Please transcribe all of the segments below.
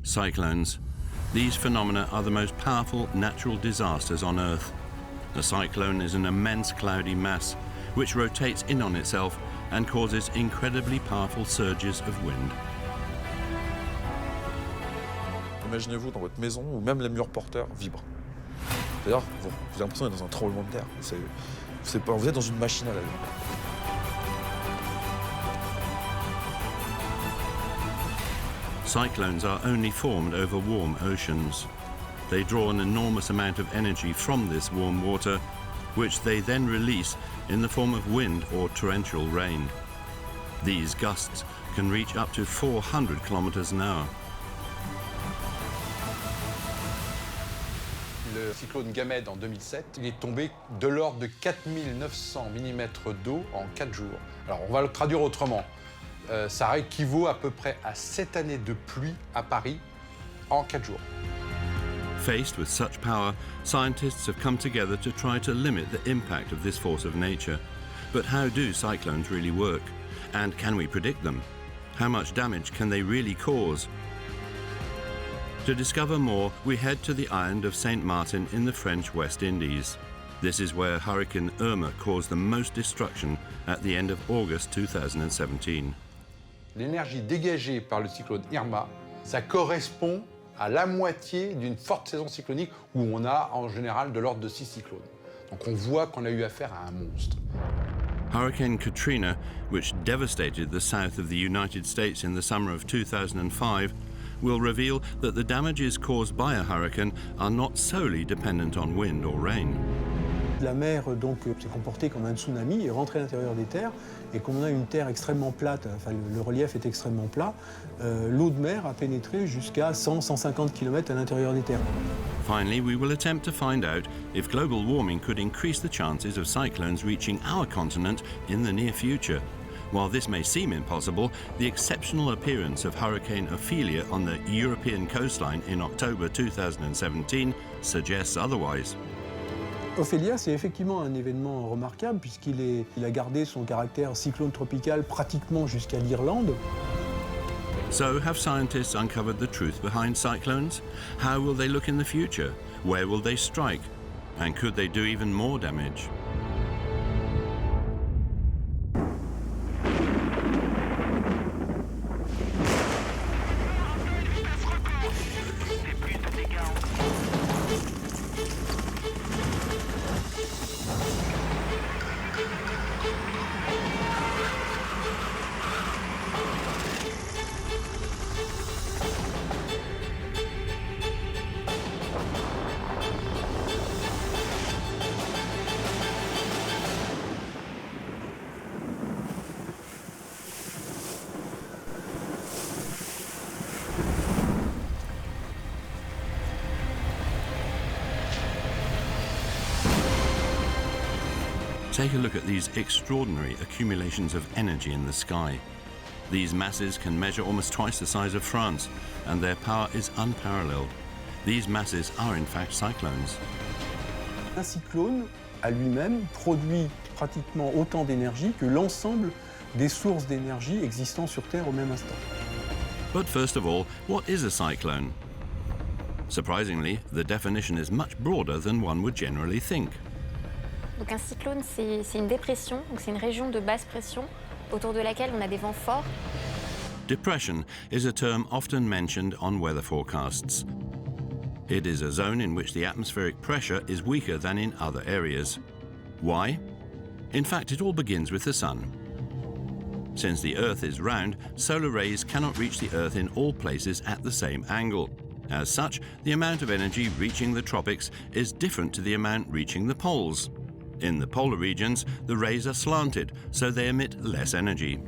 Cyclones. These phenomena are the most powerful natural disasters on Earth. A cyclone is an immense cloudy mass which rotates in on itself and causes incredibly powerful surges of wind. Imaginez-vous dans votre maison où même les murs porteurs vibrent. C'est-à-dire, vous avez l'impression d'être dans un tremblement de terre. Vous êtes dans une machine à laver. Cyclones are only formed over warm oceans. They draw an enormous amount of energy from this warm water, which they then release in the form of wind or torrential rain. These gusts can reach up to 400 kilometers an hour. Le cyclone Gombert en 2007, il est tombé de l'ordre de 4900 mm d'eau en 4 jours. Alors on va le traduire autrement. Ça équivaut à peu près à 7 années de pluie à Paris en 4 jours. Faced with such power, scientists have come together to try to limit the impact of this force of nature. But how do cyclones really work? And can we predict them? How much damage can they really cause? To discover more, we head to the island of Saint Martin in the French West Indies. This is where Hurricane Irma caused the most destruction at the end of August 2017. L'énergie dégagée par le cyclone Irma, ça correspond à la moitié d'une forte saison cyclonique où on a en général de l'ordre de 6 cyclones. Donc on voit qu'on a eu affaire à un monstre. Hurricane Katrina, which devastated the south of the United States in the summer of 2005, will reveal that the damages caused by a hurricane are not solely dependent on wind or rain. La mer donc s'est comportée comme un tsunami, est rentrée à l'intérieur des terres, et comme on a une terre extrêmement plate, enfin le relief est extrêmement plat, l'eau de mer a pénétré jusqu'à 100-150 km à l'intérieur des terres. Finally, we will attempt to find out if global warming could increase the chances of cyclones reaching our continent in the near future. While this may seem impossible, the exceptional appearance of Hurricane Ophelia on the European coastline in October 2017 suggests otherwise. Ophelia, c'est effectivement un événement remarquable puisqu'il a gardé son caractère cyclone tropical pratiquement jusqu'à l'Irlande. So, have scientists uncovered the truth behind cyclones? How will they look in the future? Where will they strike? And could they do even more damage? Take a look at these extraordinary accumulations of energy in the sky. These masses can measure almost twice the size of France, and their power is unparalleled. These masses are in fact cyclones. Un cyclone, à lui-même, produit pratiquement autant d'énergie que l'ensemble des sources d'énergie existant sur Terre au même instant. But first of all, what is a cyclone? Surprisingly, the definition is much broader than one would generally think. Donc un cyclone, c'est une dépression, donc c'est une région de basse pression autour de laquelle on a des vents forts. Depression is a term often mentioned on weather forecasts. It is a zone in which the atmospheric pressure is weaker than in other areas. Why? In fact, it all begins with the sun. Since the Earth is round, solar rays cannot reach the Earth in all places at the same angle. As such, the amount of energy reaching the tropics is different to the amount reaching the poles. In the polar regions, the rays are slanted, so they emit less energy.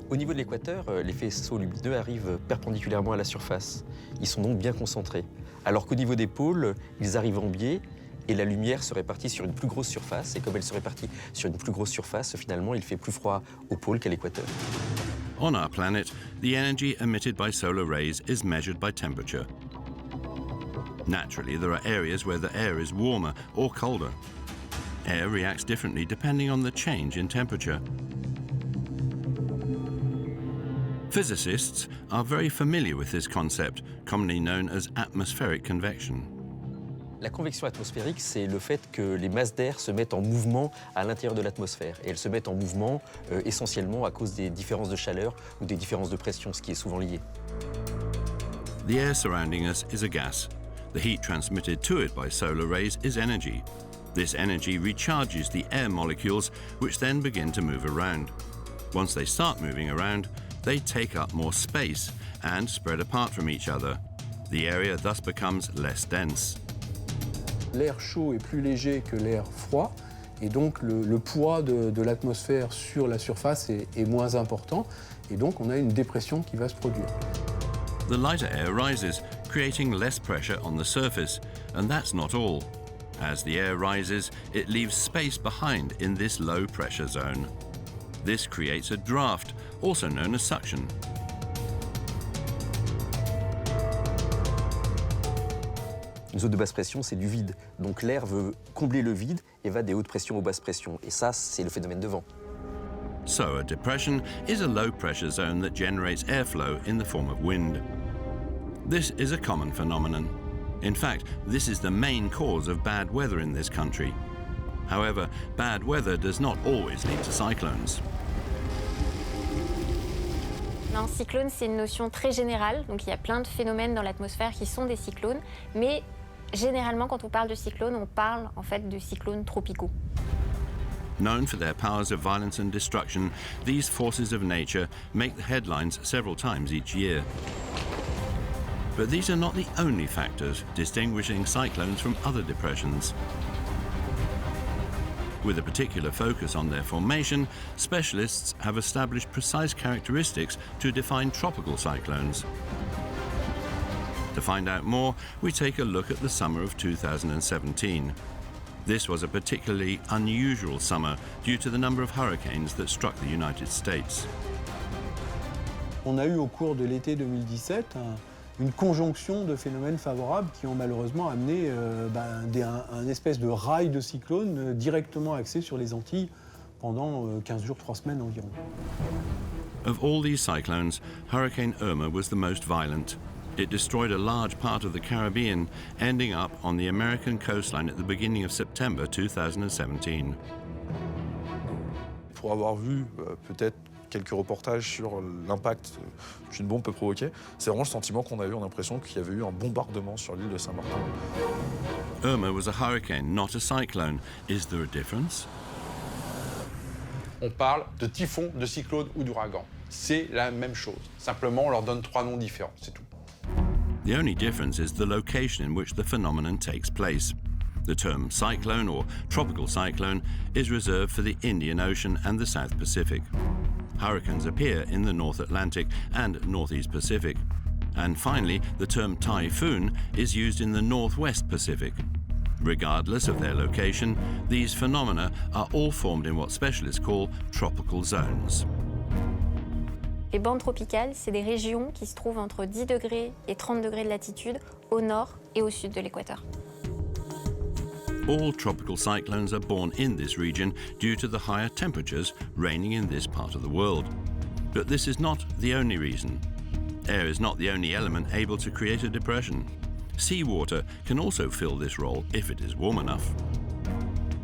Au niveau de l'équateur, les faisceaux lumineux arrivent perpendiculairement à la surface. Ils sont donc bien concentrés. Alors qu'au niveau des pôles, ils arrivent en biais et la lumière se répartit sur une plus grosse surface. Et comme elle se répartit sur une plus grosse surface, finalement, il fait plus froid au pôle qu'à l'équateur. On our planet, the energy emitted by solar rays is measured by temperature. Naturally, there are areas where the air is warmer or colder. Air reacts differently depending on the change in temperature. Physicists are very familiar with this concept, commonly known as atmospheric convection. La convection atmosphérique, c'est le fait que les masses d'air se mettent en mouvement à l'intérieur de l'atmosphère. Et elles se mettent en mouvement essentiellement à cause des différences de chaleur ou des différences de pression, ce qui est souvent lié. The air surrounding us is a gas. The heat transmitted to it by solar rays is energy. This energy recharges the air molecules, which then begin to move around. Once they start moving around, they take up more space and spread apart from each other. The area thus becomes less dense. L'air chaud est plus léger que l'air froid, et donc le poids de l'atmosphère sur la surface est moins important, et donc on a une dépression qui va se produire. The lighter air rises, creating less pressure on the surface, and that's not all. As the air rises, it leaves space behind in this low pressure zone. This creates a draft, also known as suction. Une zone de basse pression, c'est du vide. Donc l'air veut combler le vide et va des hautes pressions aux basses pressions. Et ça, c'est le phénomène de vent. So a depression is a low pressure zone that generates airflow in the form of wind. This is a common phenomenon. In fact, this is the main cause of bad weather in this country. However, bad weather does not always lead to cyclones. Un cyclone, c'est une notion très générale, donc il y a plein de phénomènes dans l'atmosphère qui sont des cyclones, mais généralement, quand on parle de cyclones, on parle en fait de cyclones tropicaux. Known for their powers of violence and destruction, these forces of nature make the headlines several times each year. But these are not the only factors distinguishing cyclones from other depressions. With a particular focus on their formation, specialists have established precise characteristics to define tropical cyclones. To find out more, we take a look at the summer of 2017. This was a particularly unusual summer due to the number of hurricanes that struck the United States. On a eu au cours de l'été 2017 une conjonction de phénomènes favorables qui ont malheureusement amené un espèce de rail de cyclone directement axé sur les Antilles pendant 15 jours, 3 semaines environ. Of all these cyclones, Hurricane Irma was the most violent. It destroyed a large part of the Caribbean, ending up on the American coastline at the beginning of September 2017. Pour avoir vu peut-être quelques reportages sur l'impact qu'une bombe peut provoquer, c'est vraiment le sentiment qu'on a eu, on a l'impression qu'il y avait eu un bombardement sur l'île de Saint-Martin. Irma was a hurricane, not a cyclone. Is there a difference? On parle de typhon, de cyclone ou d'ouragan. C'est la même chose. Simplement, on leur donne 3 noms différents, c'est tout. The only difference is the location in which the phenomenon takes place. The term cyclone or tropical cyclone is reserved for the Indian Ocean and the South Pacific. Hurricanes appear in the North Atlantic and Northeast Pacific. And finally, the term typhoon is used in the Northwest Pacific. Regardless of their location, these phenomena are all formed in what specialists call tropical zones. Les bandes tropicales, c'est des régions qui se trouvent entre 10 degrés et 30 degrés de latitude au nord et au sud de l'équateur. All tropical cyclones are born in this region due to the higher temperatures reigning in this part of the world. But this is not the only reason. Air is not the only element able to create a depression. Seawater can also fill this role if it is warm enough.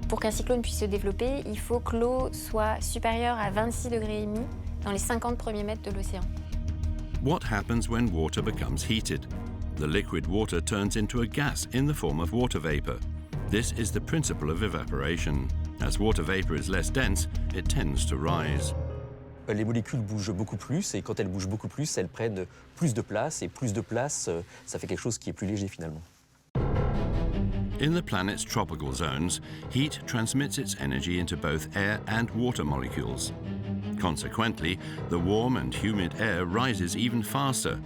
Pour qu'un cyclone puisse se développer, il faut que l'eau soit supérieure à 26 degrés et demi dans les 50 premiers mètres de l'océan. What happens when water becomes heated? The liquid water turns into a gas in the form of water vapor. This is the principle of evaporation. As water vapor is less dense, it tends to rise. Les molécules bougent beaucoup plus et quand elles bougent beaucoup plus, elles prennent plus de place et plus de place, ça fait quelque chose qui est plus léger finalement. In the planet's tropical zones, heat transmits its energy into both air and water molecules. Consequently, the warm and humid air rises even faster,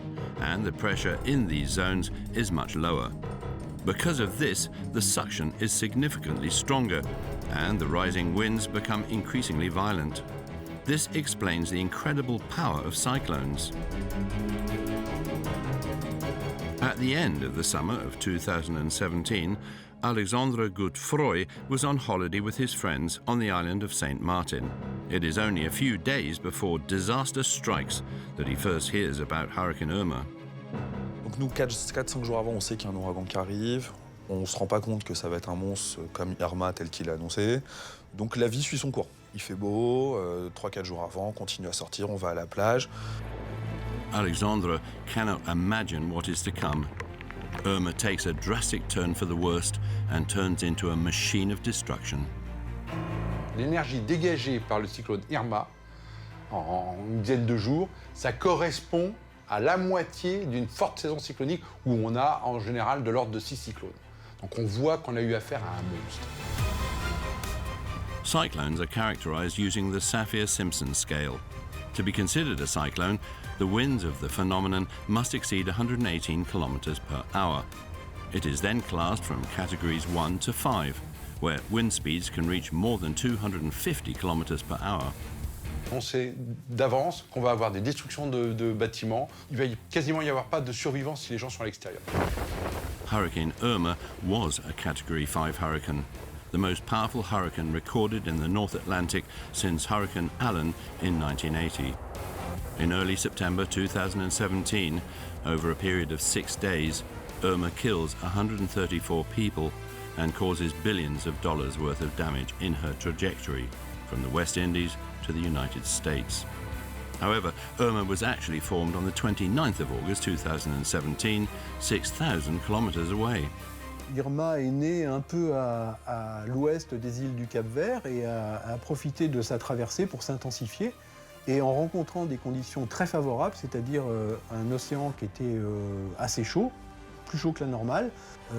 and the pressure in these zones is much lower. Because of this, the suction is significantly stronger, and the rising winds become increasingly violent. This explains the incredible power of cyclones. At At the end of the summer of 2017, Alexandre Godefroy was on holiday with his friends on the island of Saint Martin. It is only a few days before disaster strikes that he first hears about Hurricane Irma. Donc nous, 4-5 jours avant, on sait qu'il y a un ouragan qui arrive. On ne se rend pas compte que ça va être un monstre comme Irma tel qu'il a annoncé. Donc la vie suit son cours. Il fait beau, 3-4 jours avant, on continue à sortir, on va à la plage. Alexandre cannot imagine what is to come. Irma takes a drastic turn for the worst and turns into a machine of destruction. L'énergie dégagée par le cyclone Irma, en une dizaine de jours, ça correspond à la moitié d'une forte saison cyclonique où on a en général de l'ordre de 6 cyclones. Donc on voit qu'on a eu affaire à un monstre. Cyclones are characterized using the Saffir-Simpson scale. To be considered a cyclone, the winds of the phenomenon must exceed 118 kilometers per hour. It is then classed from categories 1 to 5, where wind speeds can reach more than 250 kilometers per hour. On sait d'avance qu'on va avoir des destructions de bâtiments. Il va quasiment y avoir pas de survivants si les gens sont à l'extérieur. Hurricane Irma was a Category 5 hurricane, the most powerful hurricane recorded in the North Atlantic since Hurricane Allen in 1980. In early September 2017, over a period of 6 days, Irma kills 134 people and causes billions of dollars worth of damage in her trajectory from the West Indies to the United States. However, Irma was actually formed on the 29th of August 2017, 6,000 kilometers away. Irma est née un peu à l'ouest des îles du Cap-Vert et a profité de sa traversée pour s'intensifier. Et en rencontrant des conditions très favorables, c'est-à-dire un océan qui était assez chaud, plus chaud que la normale,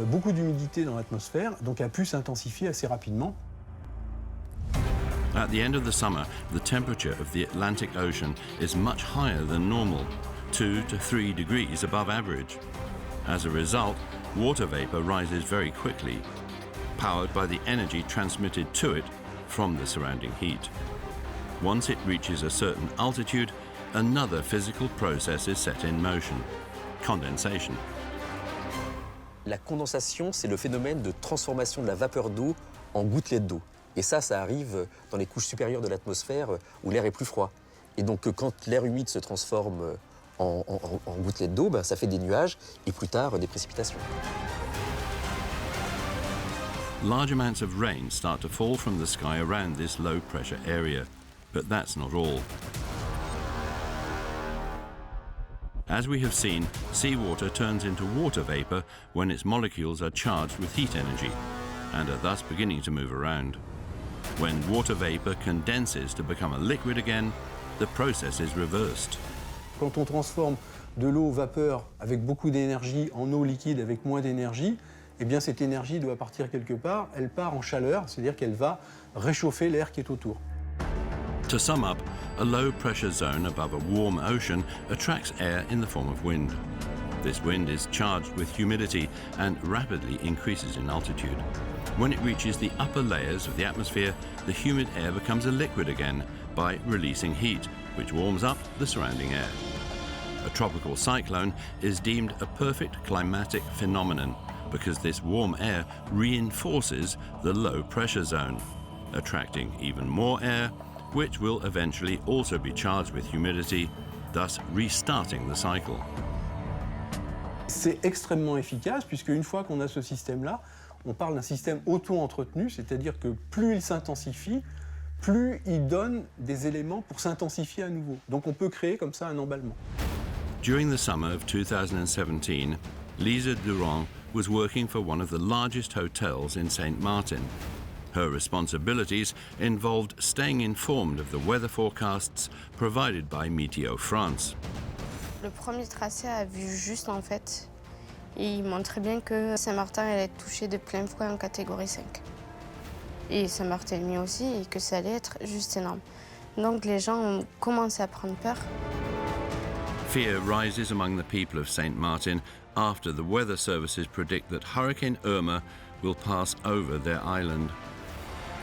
beaucoup d'humidité dans l'atmosphère, donc a pu s'intensifier assez rapidement. At the end of the summer, the temperature of the Atlantic Ocean is much higher than normal, 2 to 3 degrees above average. As a result, water vapor rises very quickly, powered by the energy transmitted to it from the surrounding heat. Once it reaches a certain altitude, another physical process is set in motion: condensation. La condensation, c'est le phénomène de transformation de la vapeur d'eau en gouttelettes d'eau. Et ça arrive dans les couches supérieures de l'atmosphère où l'air est plus froid. Et donc quand l'air humide se transforme en gouttelettes d'eau, ça fait des nuages et plus tard des précipitations. Large amounts of rain start to fall from the sky around this low pressure area, but that's not all. As we have seen, seawater turns into water vapor when its molecules are charged with heat energy and are thus beginning to move around. When water vapor condenses to become a liquid again, the process is reversed. Quand on transforme de l'eau vapeur avec beaucoup d'énergie en eau liquide avec moins d'énergie, eh bien cette énergie doit partir quelque part. Elle part en chaleur, c'est-à-dire qu'elle va réchauffer l'air qui est autour. To sum up, a low pressure zone above a warm ocean attracts air in the form of wind. This wind is charged with humidity and rapidly increases in altitude. When it reaches the upper layers of the atmosphere, the humid air becomes a liquid again by releasing heat, which warms up the surrounding air. A tropical cyclone is deemed a perfect climatic phenomenon because this warm air reinforces the low pressure zone, attracting even more air, which will eventually also be charged with humidity, thus restarting the cycle. C'est extrêmement efficace puisque une fois qu'on a ce système-là, on parle d'un système auto-entretenu, c'est-à-dire que plus il s'intensifie, plus il donne des éléments pour s'intensifier à nouveau. Donc on peut créer comme ça un emballement. During the summer of 2017, Lisa Durand was working for one of the largest hotels in Saint Martin. Her responsibilities involved staying informed of the weather forecasts provided by Météo France. Le premier tracé a vu juste en fait. Et il montrait bien que Saint-Martin allait être touché de plein fouet en catégorie 5. Et Saint-Barthélemy aussi, et que ça allait être juste énorme. Donc les gens ont commencé à prendre peur. Fear rises among the people of Saint Martin after the weather services predict that Hurricane Irma will pass over their island.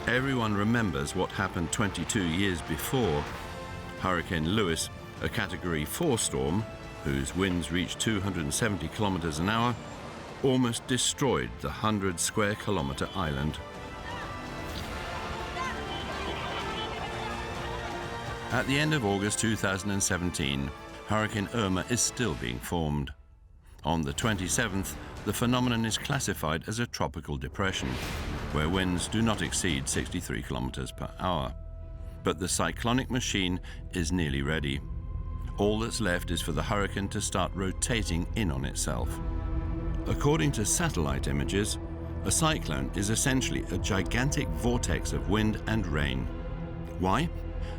Everyone remembers what happened 22 years before. Hurricane Lewis, a Category 4 storm, whose winds reached 270 kilometers an hour, almost destroyed the 100 square kilometer island. At the end of August 2017, Hurricane Irma is still being formed. On the 27th, the phenomenon is classified as a tropical depression, where winds do not exceed 63 kilometers per hour. But the cyclonic machine is nearly ready. All that's left is for the hurricane to start rotating in on itself. According to satellite images, a cyclone is essentially a gigantic vortex of wind and rain. Why?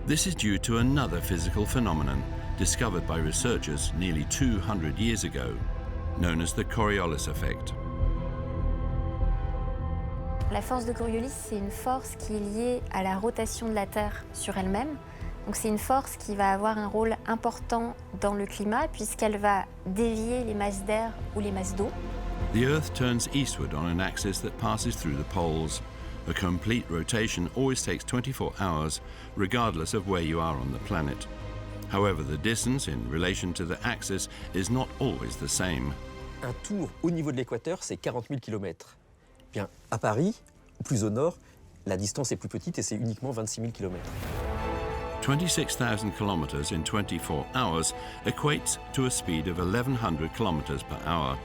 This is due to another physical phenomenon discovered by researchers nearly 200 years ago, known as the Coriolis effect. La force de Coriolis, c'est une force qui est liée à la rotation de la Terre sur elle-même. Donc c'est une force qui va avoir un rôle important dans le climat puisqu'elle va dévier les masses d'air ou les masses d'eau. The Earth turns eastward on an axis that passes through the poles. A complete rotation always takes 24 hours, regardless of where you are on the planet. However, the distance in relation to the axis is not always the same. Un tour au niveau de l'équateur, c'est 40 000 km. Bien, à Paris, plus au nord, la distance est plus petite et c'est uniquement 26 000 km. 26,000 kilometers in 24 hours equates to a speed of 1,100 kilometers per hour.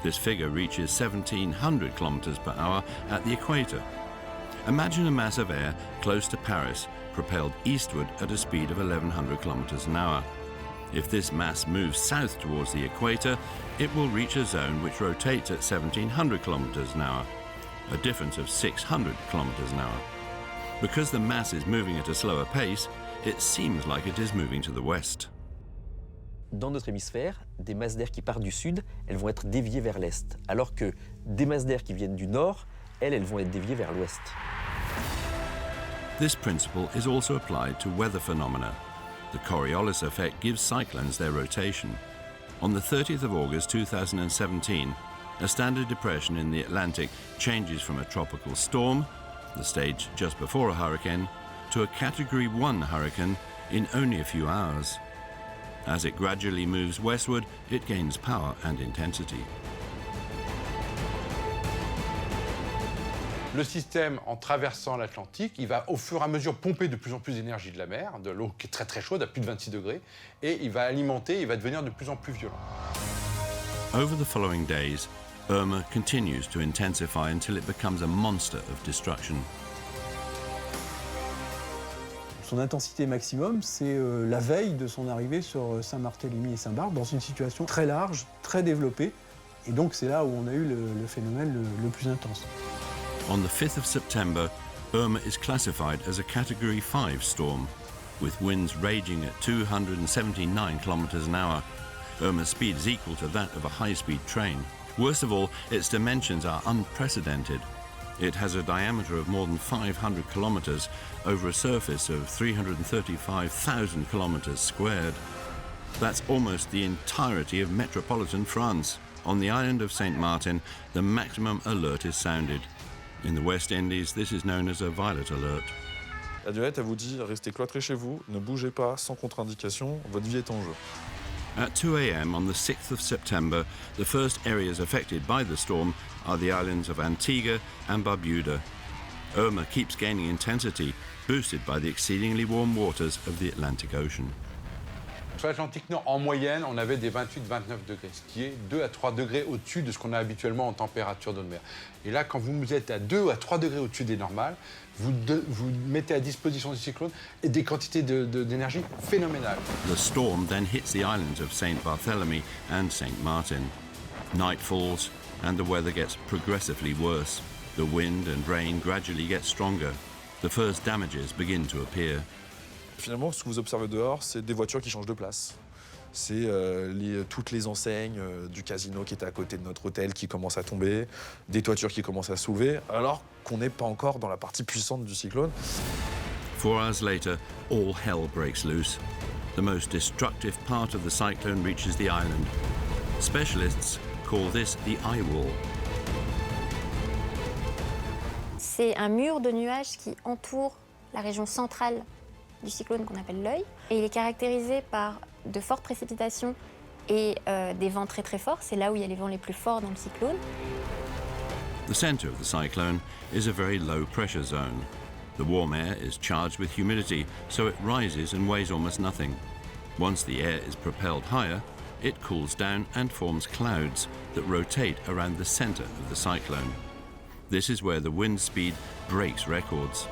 This figure reaches 1,700 kilometers per hour at the equator. Imagine a mass of air close to Paris, propelled eastward at a speed of 1,100 kilometers an hour. If this mass moves south towards the equator, it will reach a zone which rotates at 1,700 kilometers an hour, a difference of 600 kilometers an hour. Because the mass is moving at a slower pace, it seems like it is moving to the west. Dans notre hémisphère, des masses d'air qui partent du sud, elles vont être déviées vers l'est, alors que des masses d'air qui viennent du nord, elles vont être déviées vers l'ouest. This principle is also applied to weather phenomena. The Coriolis effect gives cyclones their rotation. On the 30th of August 2017, a standard depression in the Atlantic changes from a tropical storm, the stage just before a hurricane, to a Category 1 hurricane in only a few hours. As it gradually moves westward, it gains power and intensity. Le système, en traversant l'Atlantique, il va au fur et à mesure pomper de plus en plus d'énergie de la mer, de l'eau qui est très très chaude, à plus de 26 degrés, et il va alimenter, il va devenir de plus en plus violent. Over the following days, Irma continues to intensify until it becomes a monster of destruction. Son intensité maximum, c'est la veille de son arrivée sur Saint-Barthélemy et Saint-Barth, dans une situation très large, très développée. Et donc c'est là où on a eu le phénomène le plus intense. On the 5th of September, Irma is classified as a Category 5 storm, with winds raging at 279 kilometers an hour. Irma's speed is equal to that of a high-speed train. Worst of all, its dimensions are unprecedented. It has a diameter of more than 500 kilometers over a surface of 335,000 kilometers squared. That's almost the entirety of metropolitan France. On the island of Saint Martin, the maximum alert is sounded. In the West Indies, this is known as a violet alert. La Violette, elle vous dit, restez cloîtrés chez vous, ne bougez pas, sans contre-indication, votre vie est en jeu. At 2 a.m. on the 6th of September, the first areas affected by the storm are the islands of Antigua and Barbuda. Irma keeps gaining intensity, boosted by the exceedingly warm waters of the Atlantic Ocean. Sur l'Atlantique Nord, en moyenne, on avait des 28-29 degrés, ce qui est 2 à 3 degrés au-dessus de ce qu'on a habituellement en température d'eau de mer. Et là, quand vous êtes à 2 à 3 degrés au-dessus des normales, vous mettez à disposition du cyclone des quantités d'énergie phénoménales. The storm then hits the islands of St. Barthélemy and St. Martin. Night falls and the weather gets progressively worse. The wind and rain gradually get stronger. The first damages begin to appear. Finalement, ce que vous observez dehors, c'est des voitures qui changent de place. C'est toutes les enseignes du casino qui étaient à côté de notre hôtel qui commencent à tomber, des toitures qui commencent à soulever, alors qu'on n'est pas encore dans la partie puissante du cyclone. 4 hours later, all hell breaks loose. The most destructive part of the cyclone reaches the island. Specialists call this the eye wall. C'est un mur de nuages qui entoure la région centrale du cyclone qu'on appelle l'œil. Et il est caractérisé par de fortes précipitations et des vents très très forts. C'est là où il y a les vents les plus forts dans le cyclone. The center of the cyclone is a very low pressure zone. The warm air is charged with humidity, so it rises and weighs almost nothing. Once the air is propelled higher, it cools down and forms clouds that rotate around the center of the cyclone. This is where the wind speed breaks records.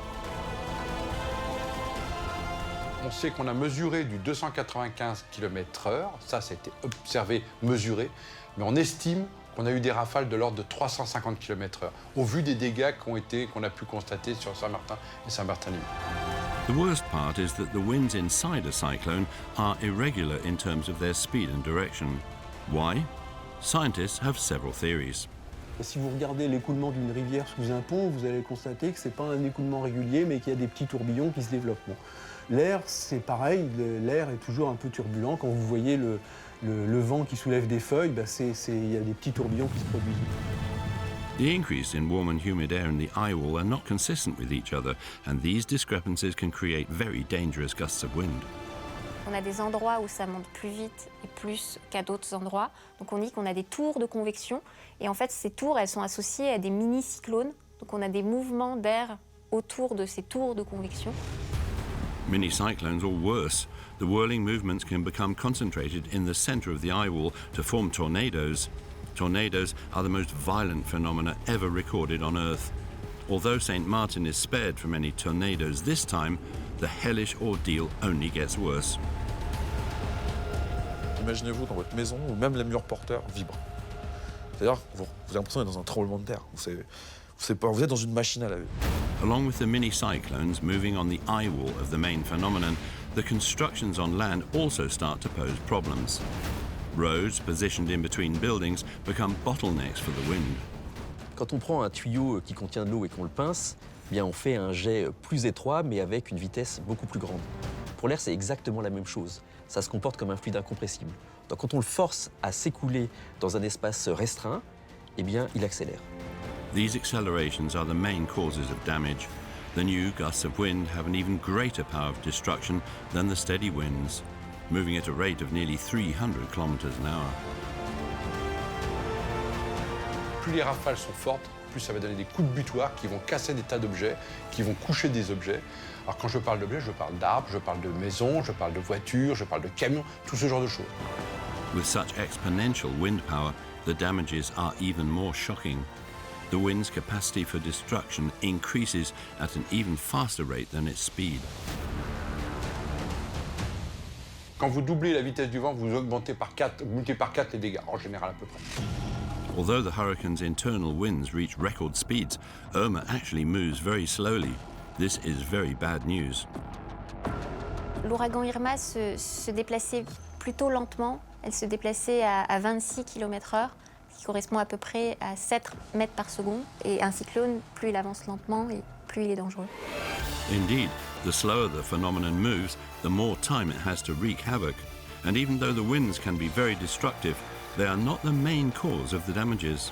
On sait qu'on a mesuré du 295 km/h, ça c'était observé, mesuré, mais on estime qu'on a eu des rafales de l'ordre de 350 km/h, au vu des dégâts qu'on a pu constater sur Saint-Martin et Saint-Barthélemy. The worst part is that the winds inside a cyclone are irregular in terms of their speed and direction. Why? Scientists have several theories. Si vous regardez l'écoulement d'une rivière sous un pont, vous allez constater que ce n'est pas un écoulement régulier, mais qu'il y a des petits tourbillons qui se développent. Bon. L'air, c'est pareil, l'air est toujours un peu turbulent. Quand vous voyez le vent qui soulève des feuilles, il y a des petits tourbillons qui se produisent. The increase in warm and humid air in the eye wall are not consistent with each other, and these discrepancies can create very dangerous gusts of wind. On a des endroits où ça monte plus vite et plus qu'à d'autres endroits. Donc on dit qu'on a des tours de convection. Et en fait, ces tours, elles sont associées à des mini-cyclones. Donc on a des mouvements d'air autour de ces tours de convection. Mini-cyclones or worse. The whirling movements can become concentrated in the center of the eye wall to form tornadoes. Tornadoes are the most violent phenomena ever recorded on Earth. Although St. Martin is spared from any tornadoes this time, the hellish ordeal only gets worse. Imaginez-vous dans votre maison où même les murs porteurs vibrent. C'est-à-dire vous avez l'impression d'être dans un tremblement de terre. Vous êtes dans une machine à laver. Along with the mini-cyclones moving on the eye wall of the main phenomenon, the constructions on land also start to pose problems. Roads positioned in between buildings become bottlenecks for the wind. Quand on prend un tuyau qui contient de l'eau et qu'on le pince, eh bien on fait un jet plus étroit mais avec une vitesse beaucoup plus grande. Pour l'air, c'est exactement la même chose. Ça se comporte comme un fluide incompressible. Donc quand on le force à s'écouler dans un espace restreint, eh bien il accélère. These accelerations are the main causes of damage. The new gusts of wind have an even greater power of destruction than the steady winds, moving at a rate of nearly 300 kilometers an hour. Plus les rafales sont fortes, plus ça va donner des coups de butoir qui vont casser des tas d'objets, qui vont coucher des objets. Alors quand je parle d'objets, je parle d'arbres, je parle de maisons, je parle de voitures, je parle de camions, tout ce genre de choses. With such exponential wind power, the damages are even more shocking. The wind's capacity for destruction increases at an even faster rate than its speed. Quand vous doublez la vitesse du vent, vous augmentez par 4, multipliez par 4 les dégâts, en général à peu près. Although the hurricane's internal winds reach record speeds, Irma actually moves very slowly. This is very bad news. L'ouragan Irma se déplaçait plutôt lentement. Elle se déplaçait à 26 km/h, ce qui correspond à peu près à 7 mètres par seconde. Et un cyclone, plus il avance lentement, et plus il est dangereux. Indeed, the slower the phenomenon moves, the more time it has to wreak havoc. And even though the winds can be very destructive, they are not the main cause of the damages.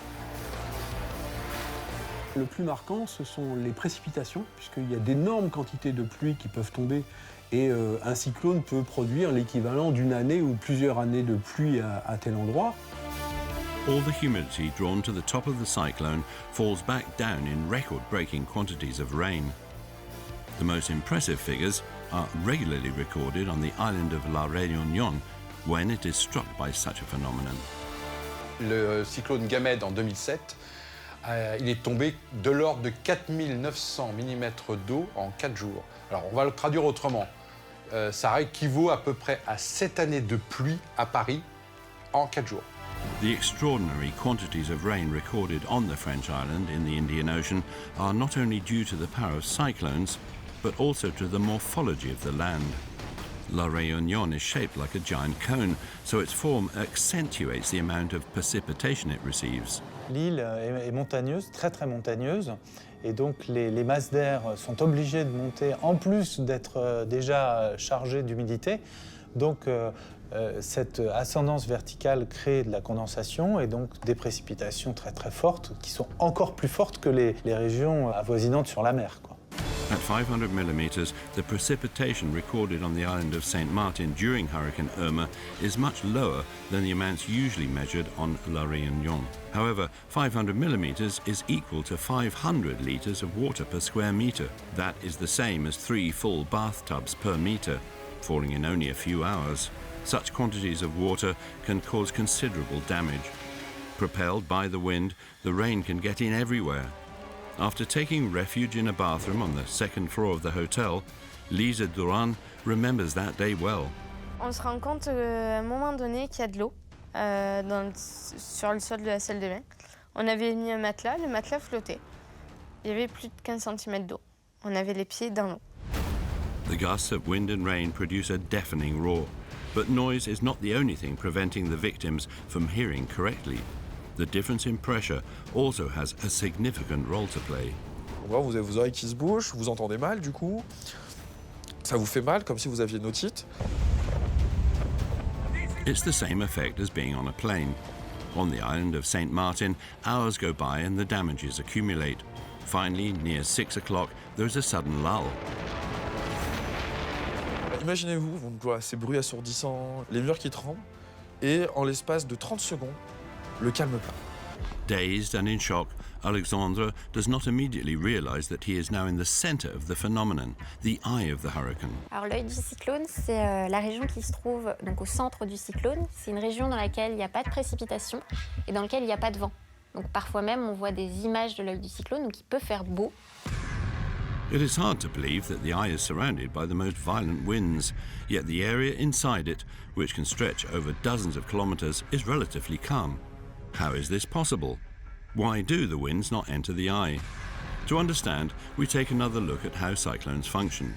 Le plus marquant, ce sont les précipitations, puisqu'il y a d'énormes quantités de pluie qui peuvent tomber. Et un cyclone peut produire l'équivalent d'une année ou plusieurs années de pluie à tel endroit. All the humidity drawn to the top of the cyclone falls back down in record-breaking quantities of rain. The most impressive figures are regularly recorded on the island of La Réunion when it is struck by such a phenomenon. Le cyclone Gombert en 2007, il est tombé de l'ordre de 4900 mm d'eau en 4 jours. Alors on va le traduire autrement. Ça équivaut à peu près à 7 années de pluie à Paris en 4 jours. The extraordinary quantities of rain recorded on the French island in the Indian Ocean are not only due to the power of cyclones, but also to the morphology of the land. La Réunion is shaped like a giant cone, so its form accentuates the amount of precipitation it receives. L'île est montagneuse, très très montagneuse, et donc les masses d'air sont obligées de monter en plus d'être déjà chargées d'humidité. Donc cette ascendance verticale crée de la condensation et donc des précipitations très très fortes qui sont encore plus fortes que les régions avoisinantes sur la mer, quoi. At 500 millimeters, the precipitation recorded on the island of Saint Martin during Hurricane Irma is much lower than the amounts usually measured on La Réunion. However, 500 millimeters is equal to 500 liters of water per square meter. That is the same as 3 full bathtubs per meter, falling in only a few hours. Such quantities of water can cause considerable damage. Propelled by the wind, the rain can get in everywhere. After taking refuge in a bathroom on the second floor of the hotel, Lisa Duran remembers that day well. On se rend compte à un moment donné qu'il y a de l'eau sur le sol de la salle de bain. On avait mis un matelas, le matelas flottait. Il y avait plus de 15 cm d'eau. On avait les pieds dans l'eau. The gusts of wind and rain produce a deafening roar, but noise is not the only thing preventing the victims from hearing correctly. The difference in pressure also has a significant role to play. Vous avez vos oreilles qui se bougent, vous entendez mal du coup. Ça vous fait mal comme si vous aviez une otite. It's the same effect as being on a plane. On the island of Saint Martin, hours go by and the damages accumulate. Finally, near 6 o'clock, there is a sudden lull. Imaginez-vous, donc voilà, ces bruits assourdissants, les murs qui tremblent, et en l'espace de 30 secondes, le calme part. Dazed and in shock, Alexandre does not immediately realize that he is now in the center of the phenomenon, the eye of the hurricane. Alors l'œil du cyclone, c'est la région qui se trouve donc au centre du cyclone. C'est une région dans laquelle il n'y a pas de précipitation et dans laquelle il n'y a pas de vent. Donc parfois même, on voit des images de l'œil du cyclone, donc il peut faire beau. It is hard to believe that the eye is surrounded by the most violent winds, yet the area inside it, which can stretch over dozens of kilometers, is relatively calm. How is this possible? Why do the winds not enter the eye? To understand, we take another look at how cyclones function.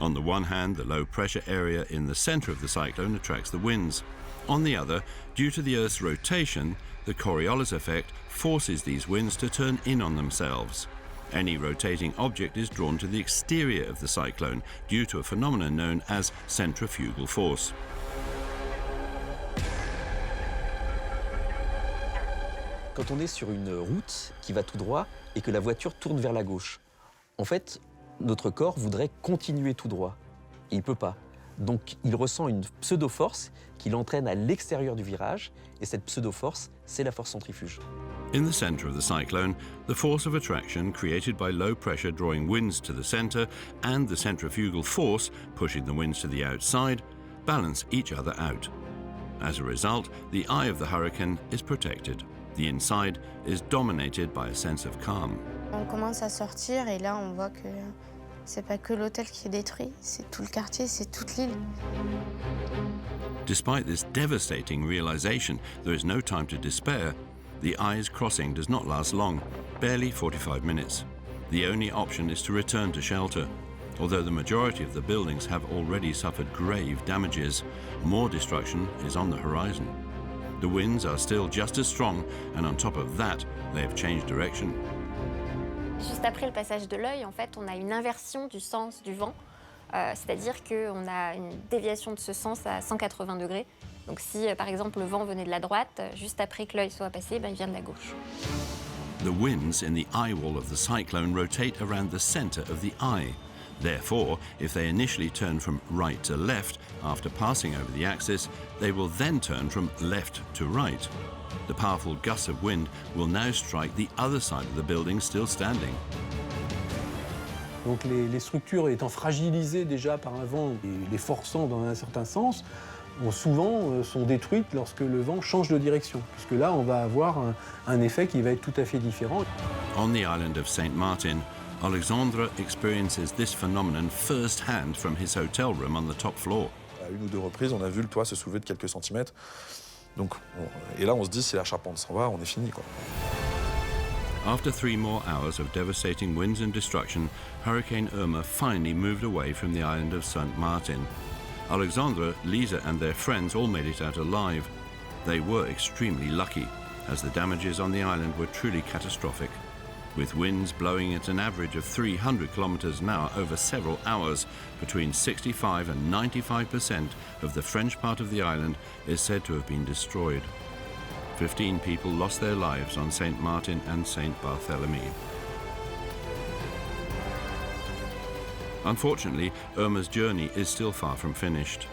On the one hand, the low pressure area in the center of the cyclone attracts the winds. On the other, due to the Earth's rotation, the Coriolis effect forces these winds to turn in on themselves. Any rotating object is drawn to the exterior of the cyclone due to a phenomenon known as centrifugal force. Quand on est sur une route qui va tout droit et que la voiture tourne vers la gauche, en fait, notre corps voudrait continuer tout droit. Et il ne peut pas. Donc, il ressent une pseudo-force qui l'entraîne à l'extérieur du virage. Et cette pseudo-force, c'est la force centrifuge. In the center of the cyclone, the force of attraction created by low pressure drawing winds to the center and the centrifugal force pushing the winds to the outside balance each other out. As a result, the eye of the hurricane is protected. The inside is dominated by a sense of calm. On commence à sortir et là, on voit que c'est pas que l'hôtel qui est détruit, c'est tout le quartier, c'est toute l'île. Despite this devastating realization, there is no time to despair. The eye's crossing does not last long, barely 45 minutes. The only option is to return to shelter. Although the majority of the buildings have already suffered grave damages, more destruction is on the horizon. The winds are still just as strong, and on top of that, they have changed direction. Juste après le passage de l'œil, en fait, on a une inversion du sens du vent. C'est-à-dire qu'on a une déviation de ce sens à 180 degrés. Donc si, par exemple, le vent venait de la droite, juste après que l'œil soit passé, il vient de la gauche. The winds in the eye wall of the cyclone rotate around the center of the eye. Therefore, if they initially turn from right to left after passing over the axis, they will then turn from left to right. The powerful gusts of wind will now strike the other side of the building still standing. Donc les structures étant fragilisées déjà par un vent et les forçant dans un certain sens, souvent sont détruites lorsque le vent change de direction, puisque là on va avoir un effet qui va être tout à fait différent. On the island of Saint Martin, Alexandre experiences this phenomenon first-hand from his hotel room on the top floor. À une ou deux reprises, on a vu le toit se soulever de quelques centimètres. Donc, et là, on se dit, si la charpente s'en va, on est fini, quoi. After 3 more hours of devastating winds and destruction, Hurricane Irma finally moved away from the island of Saint Martin. Alexandre, Lisa and their friends all made it out alive. They were extremely lucky, as the damages on the island were truly catastrophic. With winds blowing at an average of 300 kilometers an hour over several hours, between 65 and 95% of the French part of the island is said to have been destroyed. 15 people lost their lives on Saint Martin and Saint Barthélemy. Unfortunately, Irma's journey is still far from finished.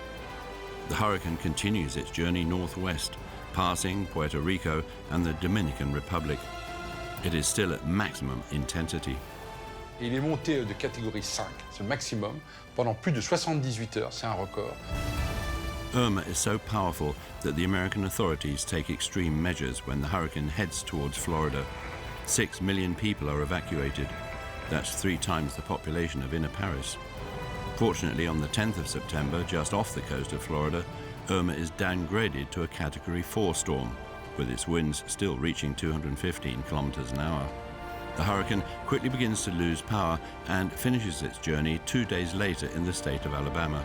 The hurricane continues its journey northwest, passing Puerto Rico and the Dominican Republic. It is still at maximum intensity. Il est monté de catégorie 5, c'est le maximum, pendant plus de 78 heures, c'est un record. Irma is so powerful that the American authorities take extreme measures when the hurricane heads towards Florida. 6 million people are evacuated. That's 3 times the population of inner Paris. Fortunately, on the 10th of September, just off the coast of Florida, Irma is downgraded to a Category 4 storm, with its winds still reaching 215 kilometers an hour. The hurricane quickly begins to lose power and finishes its journey 2 days later in the state of Alabama.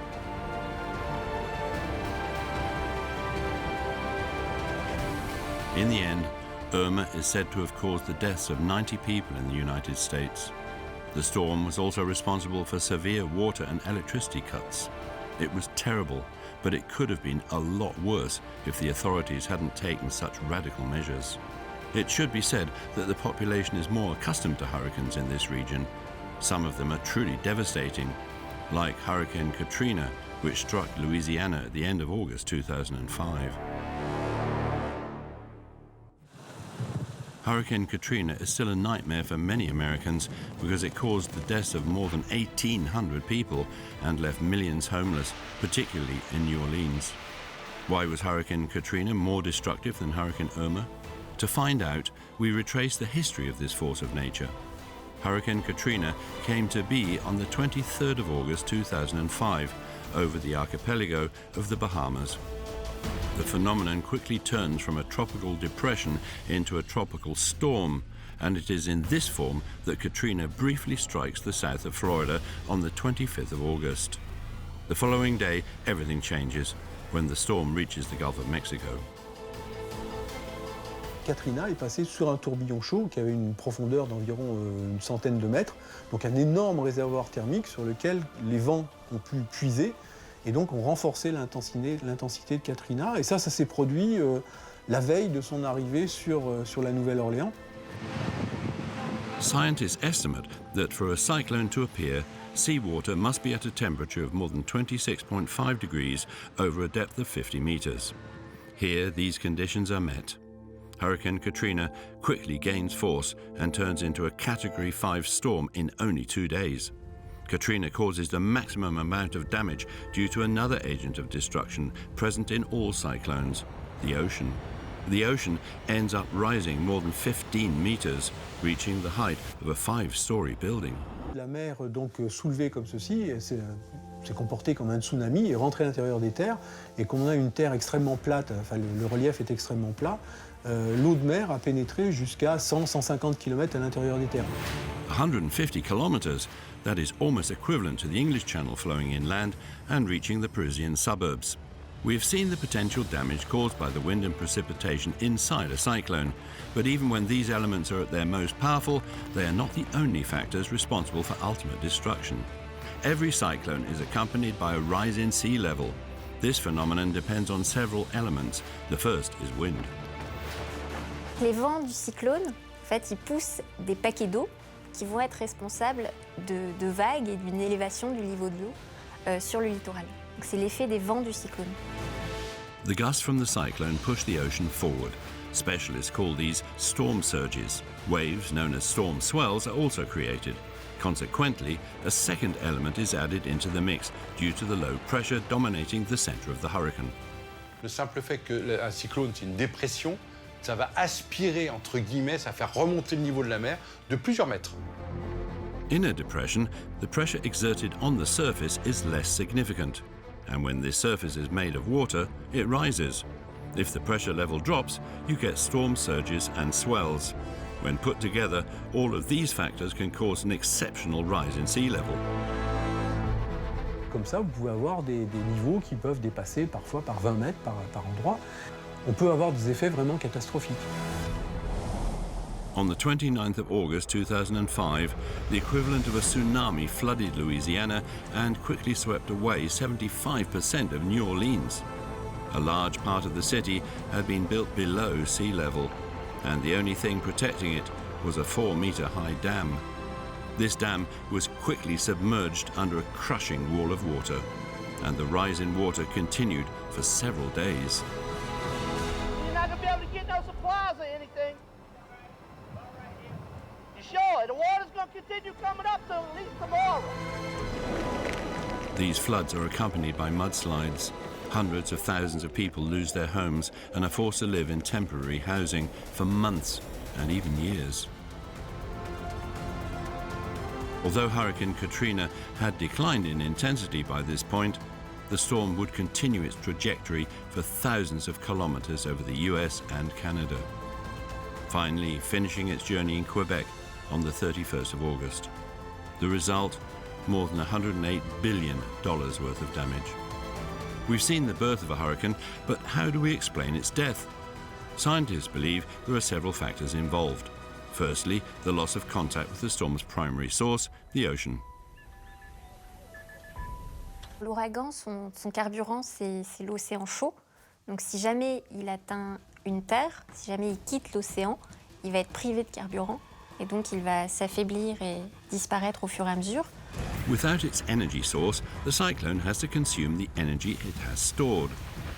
In the end, Irma is said to have caused the deaths of 90 people in the United States. The storm was also responsible for severe water and electricity cuts. It was terrible, but it could have been a lot worse if the authorities hadn't taken such radical measures. It should be said that the population is more accustomed to hurricanes in this region. Some of them are truly devastating, like Hurricane Katrina, which struck Louisiana at the end of August 2005. Hurricane Katrina is still a nightmare for many Americans because it caused the deaths of more than 1,800 people and left millions homeless, particularly in New Orleans. Why was Hurricane Katrina more destructive than Hurricane Irma? To find out, we retrace the history of this force of nature. Hurricane Katrina came to be on the 23rd of August 2005 over the archipelago of the Bahamas. The phenomenon quickly turns from a tropical depression into a tropical storm, and it is in this form that Katrina briefly strikes the south of Florida on the 25th of August. The following day, everything changes when the storm reaches the Gulf of Mexico. Katrina est passée sur un tourbillon chaud qui avait une profondeur d'environ une centaine de mètres, donc un énorme réservoir thermique sur lequel les vents ont pu puiser et donc ont renforcé l'intensité de Katrina. Et ça s'est produit la veille de son arrivée sur la Nouvelle-Orléans. Scientists estimate that for a cyclone to appear, seawater must be at a temperature of more than 26.5 degrees over a depth of 50 meters. Here, these conditions are met. Hurricane Katrina quickly gains force and turns into a Category 5 storm in only 2 days. Katrina causes the maximum amount of damage due to another agent of destruction present in all cyclones, the ocean. The ocean ends up rising more than 15 meters, reaching the height of a 5-story building. La mer, donc soulevée comme ceci, s'est comportée comme un tsunami, est rentrée à l'intérieur des terres, et comme on a une terre extrêmement plate, enfin le relief est extrêmement plat, l'eau de mer a pénétré jusqu'à 100-150 km à l'intérieur des terres. 150 kilometers, that is almost equivalent to the English Channel flowing inland and reaching the Parisian suburbs. We have seen the potential damage caused by the wind and precipitation inside a cyclone, but even when these elements are at their most powerful, they are not the only factors responsible for ultimate destruction. Every cyclone is accompanied by a rise in sea level. This phenomenon depends on several elements. The first is wind. Les vents du cyclone, en fait, ils poussent des paquets d'eau qui vont être responsables de vagues et d'une élévation du niveau de l'eau sur le littoral. Donc c'est l'effet des vents du cyclone. The gusts from the cyclone push the ocean forward. Specialists call these storm surges. Waves known as storm swells are also created. Consequently, a second element is added into the mix due to the low pressure dominating the center of the hurricane. Le simple fait qu'un cyclone, c'est une dépression, ça va aspirer, entre guillemets, ça va faire remonter le niveau de la mer de plusieurs mètres. In a depression, the pressure exerted on the surface is less significant, and when this surface is made of water, it rises. If the pressure level drops, you get storm surges and swells. When put together, all of these factors can cause an exceptional rise in sea level. Comme ça, vous pouvez avoir des niveaux qui peuvent dépasser parfois par 20 mètres par endroit. On peut avoir des effets vraiment catastrophiques. On the 29th of August 2005, the equivalent of a tsunami flooded Louisiana and quickly swept away 75% of New Orleans. A large part of the city had been built below sea level, and the only thing protecting it was a 4-meter high dam. This dam was quickly submerged under a crushing wall of water, and the rise in water continued for several days. You're not gonna be able to get no supplies or anything. You sure? The water's gonna continue coming up till at least tomorrow. These floods are accompanied by mudslides. Hundreds of thousands of people lose their homes and are forced to live in temporary housing for months and even years. Although Hurricane Katrina had declined in intensity by this point, the storm would continue its trajectory for thousands of kilometers over the US and Canada, finally finishing its journey in Quebec on the 31st of August. The result, more than $108 billion worth of damage. We've seen the birth of a hurricane, but how do we explain its death? Scientists believe there are several factors involved. Firstly, the loss of contact with the storm's primary source, the ocean. L'ouragan, son carburant, c'est l'océan chaud. Donc si jamais il atteint une terre, si jamais il quitte l'océan, il va être privé de carburant et donc il va s'affaiblir et disparaître au fur et à mesure. Without its energy source, the cyclone has to consume the energy it has stored.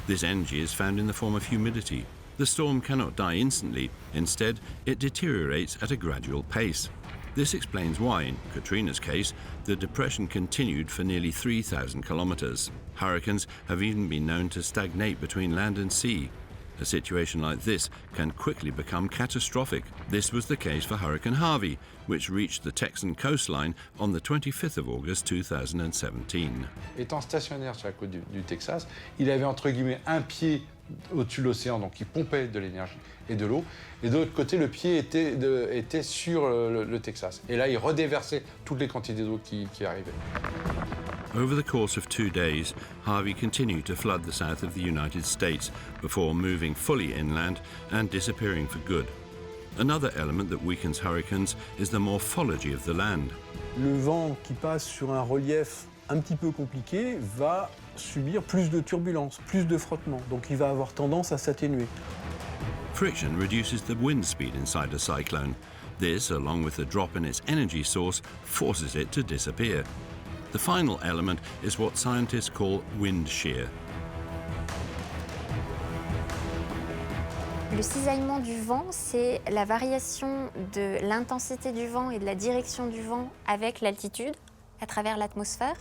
This energy is found in the form of humidity. The storm cannot die instantly. Instead, it deteriorates at a gradual pace. This explains why, in Katrina's case, the depression continued for nearly 3,000 kilometers. Hurricanes have even been known to stagnate between land and sea. A situation like this can quickly become catastrophic. This was the case for Hurricane Harvey, which reached the Texan coastline on the 25th of August 2017. Étant stationnaire sur la côte du Texas, il avait entre guillemets un pied au-dessus de l'océan, donc il pompait de l'énergie et de l'eau, et de l'autre côté, le pied était sur le Texas. Et là, il redéversait toutes les quantités d'eau qui arrivaient. Over the course of 2 days, Harvey continued to flood the south of the United States before moving fully inland and disappearing for good. Another element that weakens hurricanes is the morphology of the land. Le vent qui passe sur un relief un petit peu compliqué va subir plus de turbulences, plus de frottements, donc il va avoir tendance à s'atténuer. Friction reduces the wind speed inside a cyclone. This, along with the drop in its energy source, forces it to disappear. The final element is what scientists call wind shear. Le cisaillement du vent, c'est la variation de l'intensité du vent et de la direction du vent avec l'altitude à travers l'atmosphère.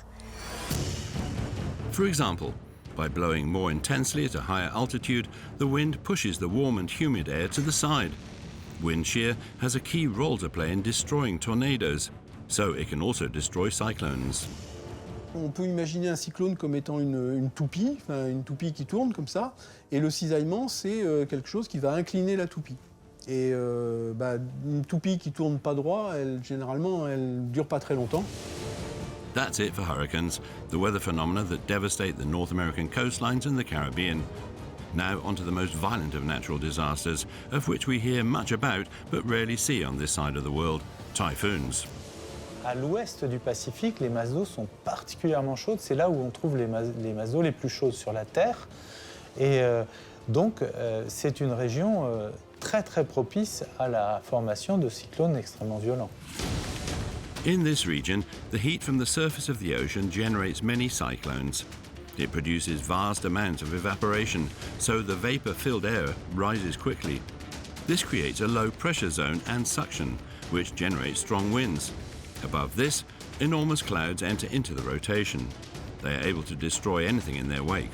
For example, by blowing more intensely at a higher altitude, the wind pushes the warm and humid air to the side. Wind shear has a key role to play in destroying tornadoes, so it can also destroy cyclones. On peut imaginer un cyclone comme étant une toupie, enfin une toupie qui tourne comme ça, et le cisaillement, c'est quelque chose qui va incliner la toupie. Et une toupie qui tourne pas droit, généralement, elle dure pas très longtemps. That's it for hurricanes, the weather phenomena that devastate the North American coastlines and the Caribbean. Now onto the most violent of natural disasters, of which we hear much about but rarely see on this side of the world, typhoons. À l'ouest du Pacifique, les masses d'eau sont particulièrement chaudes. C'est là où on trouve les masses d'eau les plus chaudes sur la Terre. Et donc, c'est une région très très propice à la formation de cyclones extrêmement violents. In this region, the heat from the surface of the ocean generates many cyclones. It produces vast amounts of evaporation, so the vapor-filled air rises quickly. This creates a low-pressure zone and suction, which generates strong winds. Above this, enormous clouds enter into the rotation. They are able to destroy anything in their wake.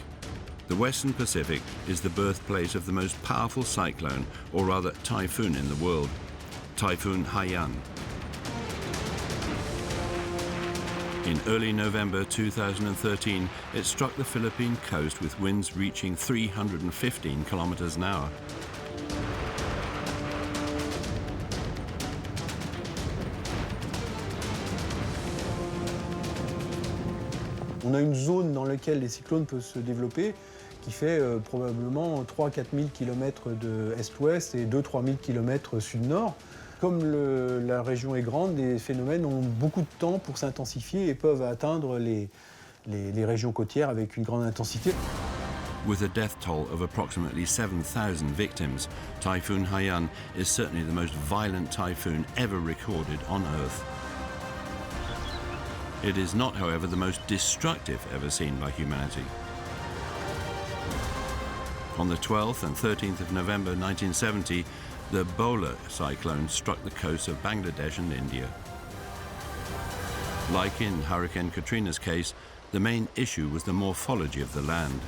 The Western Pacific is the birthplace of the most powerful cyclone, or rather typhoon in the world, Typhoon Haiyan. In early November 2013, it struck the Philippine coast with winds reaching 315 kilometers an hour. On a une zone dans laquelle les cyclones peuvent se développer qui fait probablement 3-4 000 km de est-ouest et 2-3 000 km sud-nord. Comme la région est grande, les phénomènes ont beaucoup de temps pour s'intensifier et peuvent atteindre les régions côtières avec une grande intensité. With a death toll of approximately 7,000 victims, Typhoon Haiyan is certainly the most violent typhoon ever recorded on Earth. It is not, however, the most destructive ever seen by humanity. On the 12th and 13th of November 1970, the Bowler cyclone struck the coasts of Bangladesh and India. Like in Hurricane Katrina's case, the main issue was the morphology of the land.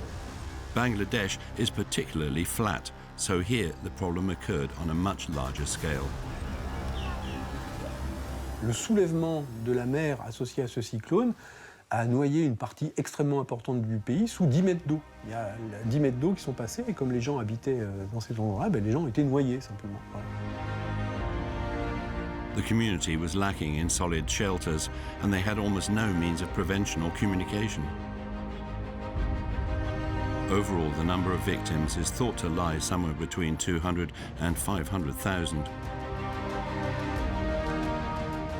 Bangladesh is particularly flat, so here the problem occurred on a much larger scale. Le soulèvement de la mer associé à ce cyclone a noyé une partie extrêmement importante du pays sous 10 mètres d'eau. Il y a 10 mètres d'eau qui sont passés et comme les gens habitaient dans ces endroits-là, les gens ont été noyés simplement. Voilà. The community was lacking in solid shelters and they had almost no means of prevention or communication. Overall, the number of victims is thought to lie somewhere between 200 and 500,000.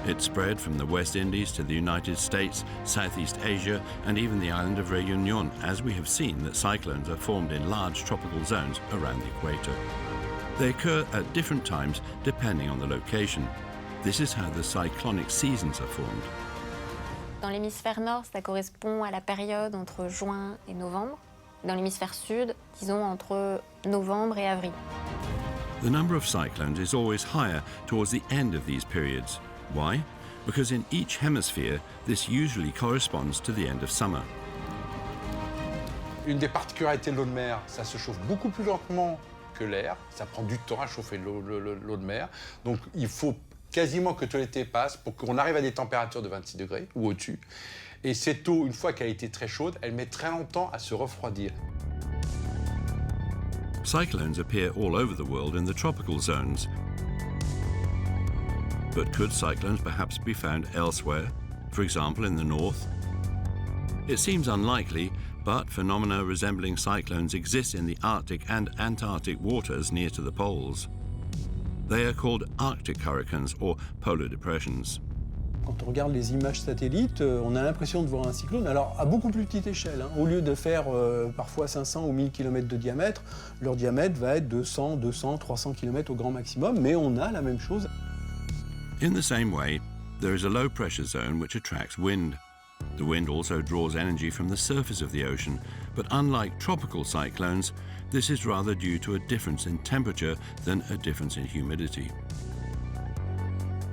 It spread from the West Indies to the United States, Southeast Asia, and even the island of Réunion, as we have seen that cyclones are formed in large tropical zones around the equator. They occur at different times depending on the location. This is how the cyclonic seasons are formed. Dans l'hémisphère nord, ça correspond à la période entre juin et novembre. Dans l'hémisphère sud, disons entre novembre et avril. The number of cyclones is always higher towards the end of these periods. Why? Because in each hemisphere, this usually corresponds to the end of summer. Une des particularités de l'eau de mer, ça se chauffe beaucoup plus lentement que l'air. Ça prend du temps à chauffer l'eau de mer. Donc il faut quasiment que tout l'été passe pour qu'on arrive à des températures de 26 degrés ou au-dessus. Et cette eau, une fois qu'elle a été très chaude, elle met très longtemps à se refroidir. Cyclones appear all over the world in the tropical zones. But could cyclones perhaps be found elsewhere, for example in the north? It seems unlikely, but phenomena resembling cyclones exist in the Arctic and Antarctic waters near to the poles. They are called Arctic hurricanes or polar depressions. Quand on regarde les images satellites, on a l'impression de voir un cyclone, alors à beaucoup plus petite échelle. Au lieu de faire parfois 500 ou 1000 km de diamètre, leur diamètre va être de 100, 200, 300 km au grand maximum, mais on a la même chose. In the same way, there is a low pressure zone which attracts wind. The wind also draws energy from the surface of the ocean, but unlike tropical cyclones, this is rather due to a difference in temperature than a difference in humidity.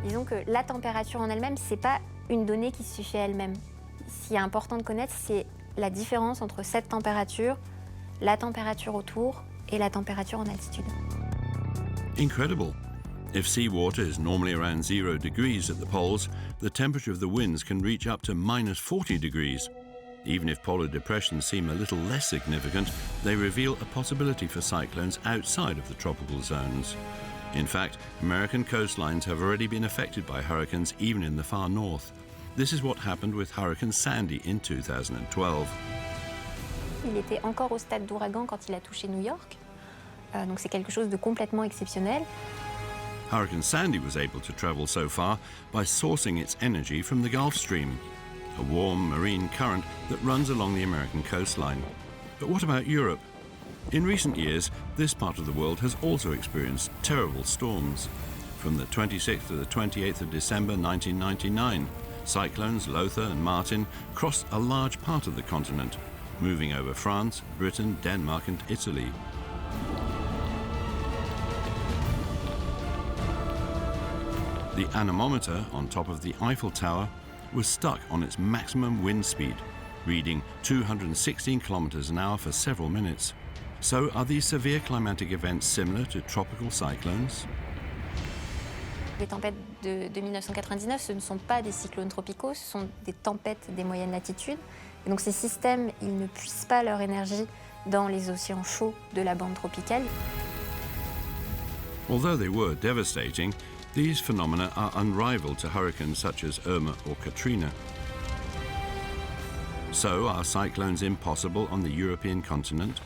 Disons que la température en elle-même, c'est pas une donnée qui suffit à elle-même. Ce qui est important de connaître, c'est la différence entre cette température, la température autour et la température en altitude. Incredible. If seawater is normally around 0 degrees at the poles, the temperature of the winds can reach up to minus 40 degrees. Even if polar depressions seem a little less significant, they reveal a possibility for cyclones outside of the tropical zones. In fact, American coastlines have already been affected by hurricanes even in the far north. This is what happened with Hurricane Sandy in 2012. Il était encore au stade d'ouragan quand il a touché New York, donc c'est quelque chose de complètement exceptionnel. Hurricane Sandy was able to travel so far by sourcing its energy from the Gulf Stream, a warm marine current that runs along the American coastline. But what about Europe? In recent years, this part of the world has also experienced terrible storms. From the 26th to the 28th of December 1999, cyclones Lothar and Martin crossed a large part of the continent, moving over France, Britain, Denmark and Italy. The anemometer on top of the Eiffel Tower was stuck on its maximum wind speed, reading 216 kilometers an hour for several minutes. So are these severe climatic events similar to tropical cyclones? Les tempêtes de 1999, ce ne sont pas des cyclones tropicaux, ce sont des tempêtes des moyennes latitudes. Et donc ces systèmes, ils ne puisent pas leur énergie dans les océans chauds de la bande tropicale. Although they were devastating, these phenomena are unrivaled to hurricanes such as Irma or Katrina. So, are cyclones impossible on the European continent?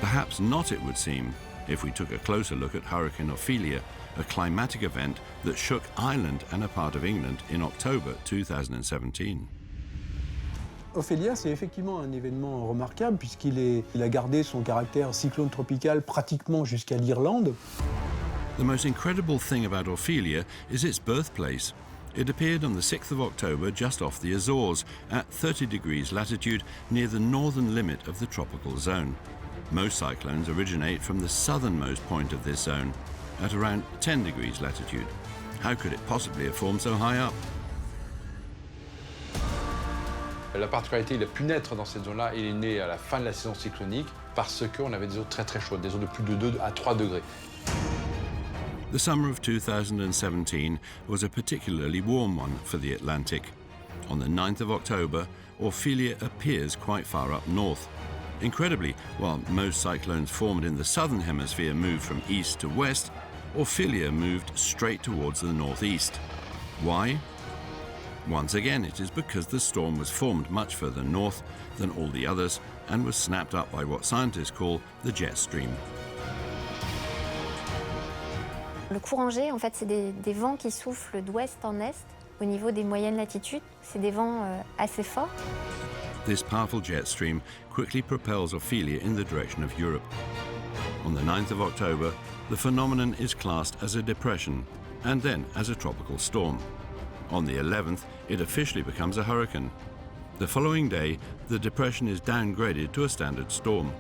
Perhaps not, it would seem, if we took a closer look at Hurricane Ophelia, a climatic event that shook Ireland and a part of England in October 2017. Ophelia, c'est effectivement un événement remarquable puisqu'il a gardé son caractère cyclone tropical pratiquement jusqu'à l'Irlande. The most incredible thing about Ophelia is its birthplace. It appeared on the 6th of October just off the Azores at 30 degrees latitude near the northern limit of the tropical zone. Most cyclones originate from the southernmost point of this zone at around 10 degrees latitude. How could it possibly have formed so high up? La particularité, il a pu naître dans cette zone-là, il est né à la fin de la saison cyclonique parce qu'on avait des eaux très très chaudes, des eaux de plus de 2 à 3 degrés. The summer of 2017 was a particularly warm one for the Atlantic. On the 9th of October, Ophelia appears quite far up north. Incredibly, while most cyclones formed in the southern hemisphere moved from east to west, Ophelia moved straight towards the northeast. Why? Once again, it is because the storm was formed much further north than all the others and was snapped up by what scientists call the jet stream. Le courant G, en fait, c'est des vents qui soufflent d'ouest en est au niveau des moyennes latitudes. C'est des vents assez forts. This powerful jet stream quickly propels Ophelia in the direction of Europe. On the 9th of October, the phenomenon is classed as a depression and then as a tropical storm. On the 11th, it officially becomes a hurricane. The following day, the depression is downgraded to a standard storm.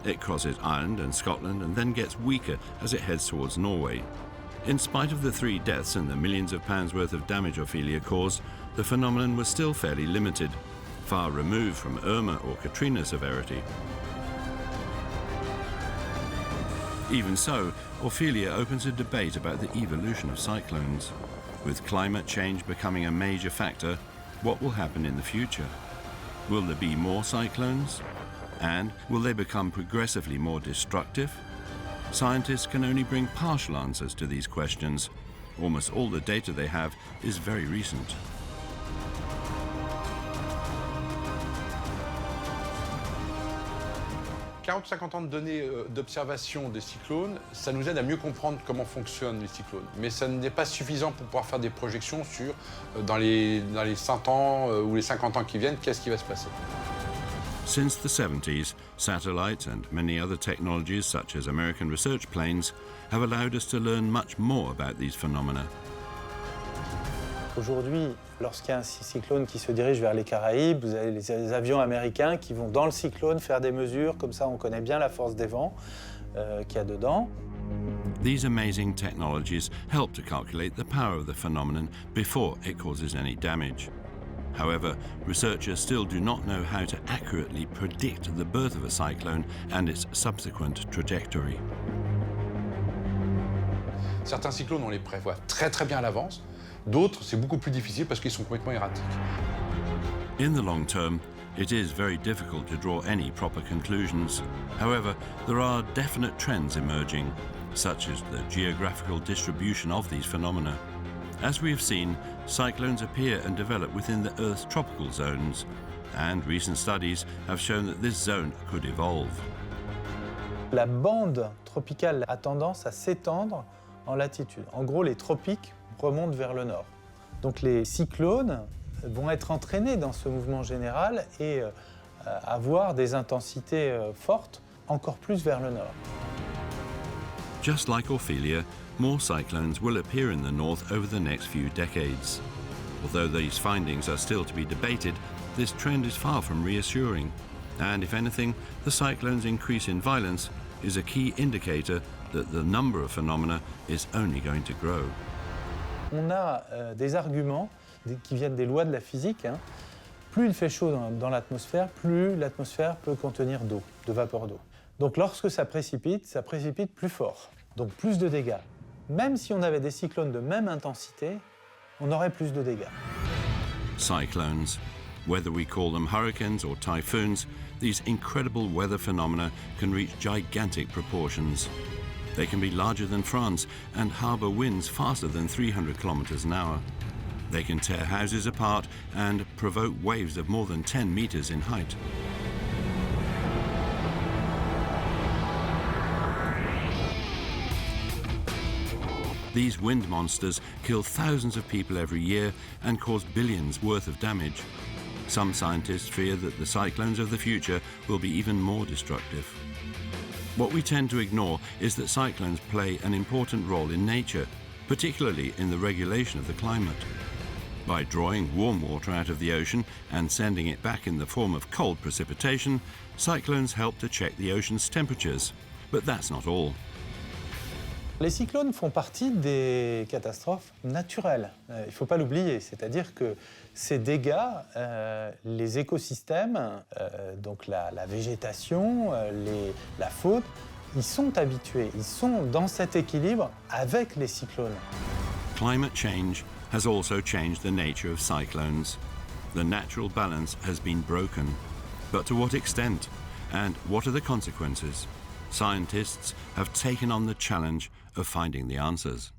It crosses Ireland and Scotland and then gets weaker as it heads towards Norway. In spite of the 3 deaths and the millions of pounds worth of damage Ophelia caused, the phenomenon was still fairly limited, far removed from Irma or Katrina severity. Even so, Ophelia opens a debate about the evolution of cyclones. With climate change becoming a major factor, what will happen in the future? Will there be more cyclones? And will they become progressively more destructive? Scientists can only bring partial answers to these questions. Almost all the data they have is very recent. 40-50 ans de données d'observation des cyclones, ça nous aide à mieux comprendre comment fonctionnent les cyclones. Mais ça n'est pas suffisant pour pouvoir faire des projections sur, dans les 100 ans ou les 50 ans qui viennent, qu'est-ce qui va se passer. Since the 70s, satellites and many other technologies such as American research planes have allowed us to learn much more about these phenomena. Aujourd'hui, lorsqu'il y a un cyclone qui se dirige vers les Caraïbes, vous avez les avions américains qui vont dans le cyclone faire des mesures, comme ça on connaît bien la force des vents qu'il y a dedans. These amazing technologies help to calculate the power of the phenomenon before it causes any damage. However, researchers still do not know how to accurately predict the birth of a cyclone and its subsequent trajectory. Certains cyclones, on les prévoit très très bien à l'avance. D'autres, c'est beaucoup plus difficile parce qu'ils sont complètement erratiques. In the long term, it is very difficult to draw any proper conclusions. However, there are definite trends emerging, such as the geographical distribution of these phenomena. As we have seen, cyclones appear and develop within the Earth's tropical zones, and recent studies have shown that this zone could evolve. La bande tropicale a tendance à s'étendre en latitude. En gros, les tropiques remontent vers le nord. Donc les cyclones vont être entraînés dans ce mouvement général et avoir des intensités fortes encore plus vers le nord. Just like Ophelia, more cyclones will appear in the north over the next few decades. Although these findings are still to be debated, this trend is far from reassuring. And if anything, the cyclones' increase in violence is a key indicator that the number of phenomena is only going to grow. On a des arguments qui viennent des lois de la physique. Plus il fait chaud dans l'atmosphère, plus l'atmosphère peut contenir d'eau, de vapeur d'eau. Donc lorsque ça précipite plus fort, donc plus de dégâts. Même si on avait des cyclones de même intensité, on aurait plus de dégâts. Cyclones. Whether we call them hurricanes or typhoons, these incredible weather phenomena can reach gigantic proportions. They can be larger than France and harbour winds faster than 300 kilometers an hour. They can tear houses apart and provoke waves of more than 10 meters in height. These wind monsters kill thousands of people every year and cause billions worth of damage. Some scientists fear that the cyclones of the future will be even more destructive. What we tend to ignore is that cyclones play an important role in nature, particularly in the regulation of the climate. By drawing warm water out of the ocean and sending it back in the form of cold precipitation, cyclones help to check the ocean's temperatures. But that's not all. Les cyclones font partie des catastrophes naturelles, il ne faut pas l'oublier. C'est-à-dire que ces dégâts, les écosystèmes, donc la végétation, la faune, ils sont habitués, ils sont dans cet équilibre avec les cyclones. Climate change has also changed the nature of cyclones. The natural balance has been broken. But to what extent? And what are the consequences? Scientists have taken on the challenge of finding the answers.